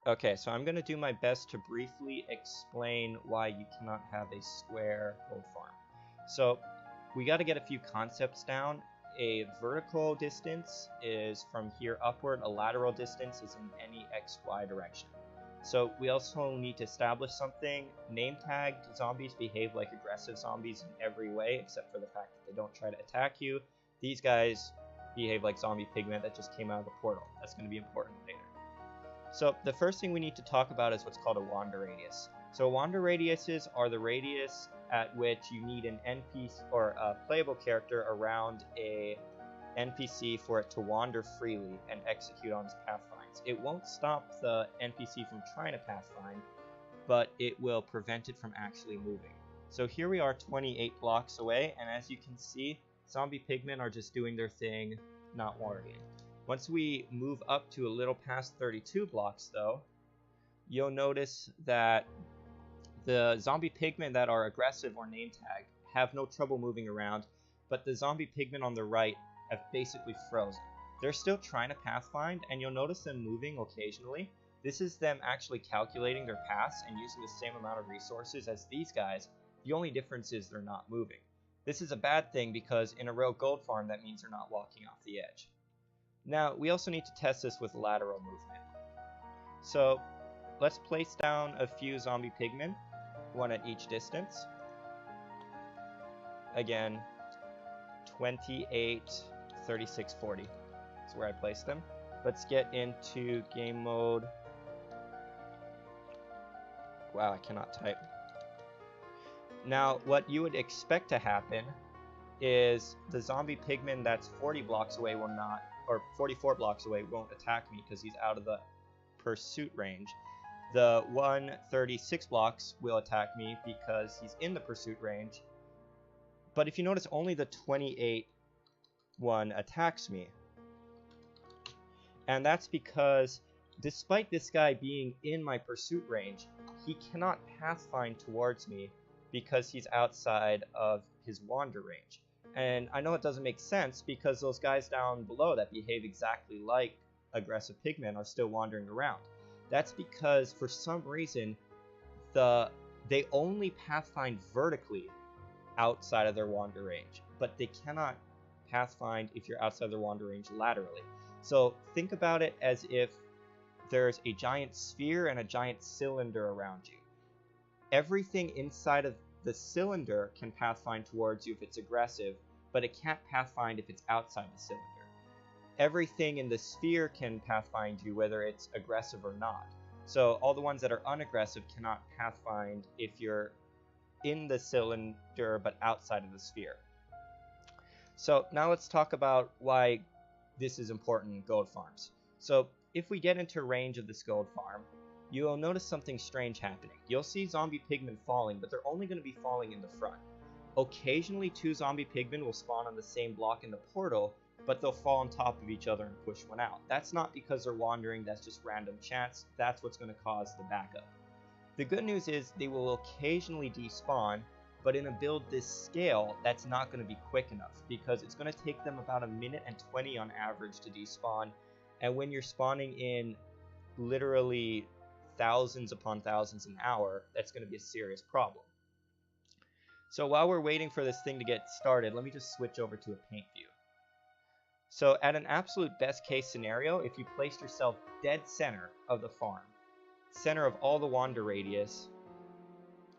Okay, so I'm going to do my best to briefly explain why you cannot have a square gold farm. So we got to get a few concepts down. A vertical distance is from here upward. A lateral distance is in any XY direction. So we also need to establish something. Name tagged zombies behave like aggressive zombies in every way, except for the fact that they don't try to attack you. These guys behave like zombie pigment that just came out of the portal. That's going to be important later. So the first thing we need to talk about is what's called a wander radius. So wander radiuses are the radius at which you need an NPC or a playable character around a NPC for it to wander freely and execute on its pathfinds. It won't stop the NPC from trying to pathfind, but it will prevent it from actually moving. So here we are 28 blocks away, and as you can see, zombie pigmen are just doing their thing, not worrying. Once we move up to a little past 32 blocks, though, you'll notice that the zombie pigmen that are aggressive or name tagged have no trouble moving around, but the zombie pigmen on the right have basically frozen. They're still trying to pathfind, and you'll notice them moving occasionally. This is them actually calculating their paths and using the same amount of resources as these guys. The only difference is they're not moving. This is a bad thing because in a real gold farm, that means they're not walking off the edge. Now, we also need to test this with lateral movement. So, let's place down a few zombie pigmen, one at each distance. Again, 28, 36, 40 is where I placed them. Let's get into game mode. Wow, I cannot type. Now, what you would expect to happen is the zombie pigman that's 40 blocks away will not, or 44 blocks away won't attack me because he's out of the pursuit range. The 136 blocks will attack me because he's in the pursuit range. But if you notice, only the 28 one attacks me. And that's because despite this guy being in my pursuit range, he cannot pathfind towards me because he's outside of his wander range. And I know it doesn't make sense because those guys down below that behave exactly like aggressive pigmen are still wandering around. That's because for some reason they only pathfind vertically outside of their wander range, but they cannot pathfind if you're outside their wander range laterally. So think about it as if there's a giant sphere and a giant cylinder around you. Everything inside of the cylinder can pathfind towards you if it's aggressive, but it can't pathfind if it's outside the cylinder. Everything in the sphere can pathfind you whether it's aggressive or not. So all the ones that are unaggressive cannot pathfind if you're in the cylinder but outside of the sphere. So now let's talk about why this is important in gold farms. So if we get into range of this gold farm, you'll notice something strange happening. You'll see zombie pigmen falling, but they're only going to be falling in the front. Occasionally, two zombie pigmen will spawn on the same block in the portal, but they'll fall on top of each other and push one out. That's not because they're wandering, that's just random chance. That's what's going to cause the backup. The good news is they will occasionally despawn, but in a build this scale, that's not going to be quick enough because it's going to take them about 1:20 on average to despawn. And when you're spawning in literally thousands upon thousands an hour, that's going to be a serious problem. So while we're waiting for this thing to get started, let me just switch over to a paint view. So at an absolute best case scenario, if you placed yourself dead center of the farm, center of all the wander radius,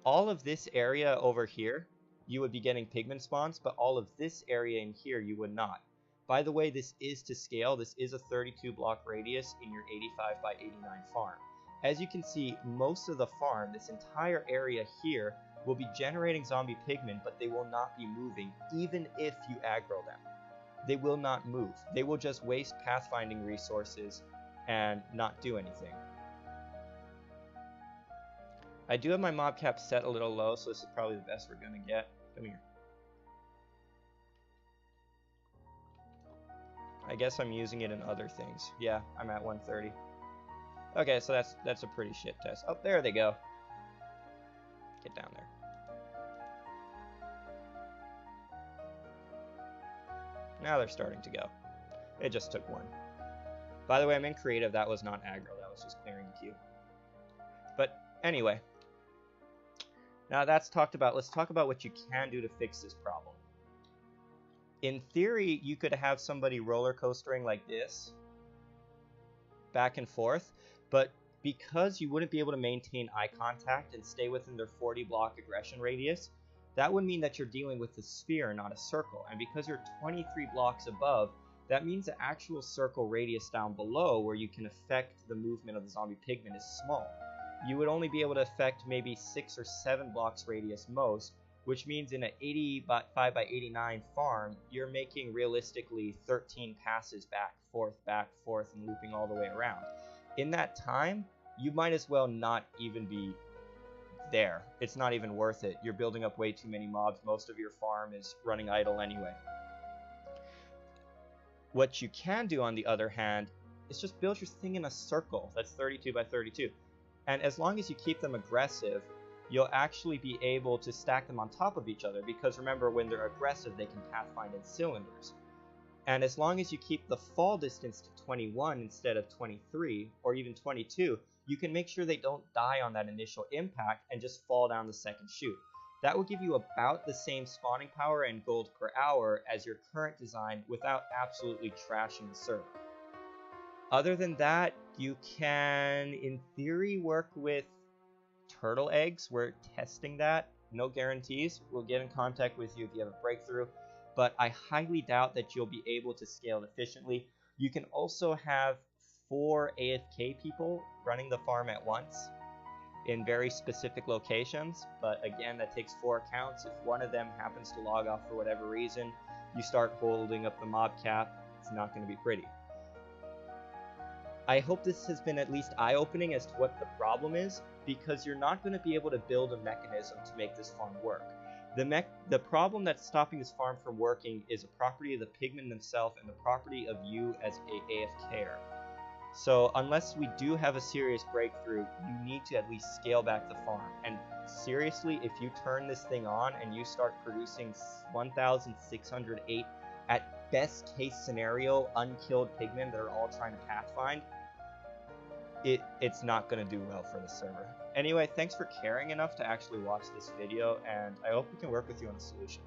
all of this area over here, you would be getting pigmen spawns, but all of this area in here, you would not. By the way, this is to scale. This is a 32 block radius in your 85 by 89 farm. As you can see, most of the farm, this entire area here, will be generating zombie pigmen, but they will not be moving, even if you aggro them. They will not move. They will just waste pathfinding resources and not do anything. I do have my mob cap set a little low, so this is probably the best we're gonna get. Come here. I guess I'm using it in other things. Yeah, I'm at 130. Okay, so that's a pretty shit test. Oh, there they go. Get down there. Now they're starting to go. It just took one. By the way, I'm in creative. That was not aggro. That was just clearing the queue. But anyway, now that's talked about. Let's talk about what you can do to fix this problem. In theory, you could have somebody roller coastering like this, back and forth, but because you wouldn't be able to maintain eye contact and stay within their 40 block aggression radius, that would mean that you're dealing with a sphere, not a circle. And because you're 23 blocks above, that means the actual circle radius down below where you can affect the movement of the zombie pigman is small. You would only be able to affect maybe 6 or 7 blocks radius most, which means in an 85 by 89 farm, you're making realistically 13 passes back, forth, and looping all the way around. In that time, you might as well not even be there. It's not even worth it. You're building up way too many mobs. Most of your farm is running idle anyway. What you can do, on the other hand, is just build your thing in a circle that's 32 by 32. And as long as you keep them aggressive, you'll actually be able to stack them on top of each other, because remember, when they're aggressive, they can pathfind in cylinders. And as long as you keep the fall distance to 21 instead of 23, or even 22, you can make sure they don't die on that initial impact and just fall down the second chute. That will give you about the same spawning power and gold per hour as your current design without absolutely trashing the server. Other than that, you can, in theory, work with turtle eggs. We're testing that. No guarantees. We'll get in contact with you if you have a breakthrough, but I highly doubt that you'll be able to scale it efficiently. You can also have 4 AFK people running the farm at once in very specific locations, but again, that takes 4 accounts. If one of them happens to log off for whatever reason, you start holding up the mob cap, it's not going to be pretty. I hope this has been at least eye-opening as to what the problem is, because you're not going to be able to build a mechanism to make this farm work. The problem that's stopping this farm from working is a property of the pigmen themselves and the property of you as a AFKer. So unless we do have a serious breakthrough, you need to at least scale back the farm. And seriously, if you turn this thing on and you start producing 1,608 at best case scenario unkilled pigmen that are all trying to pathfind, it's not going to do well for the server. Anyway, thanks for caring enough to actually watch this video, and I hope we can work with you on a solution.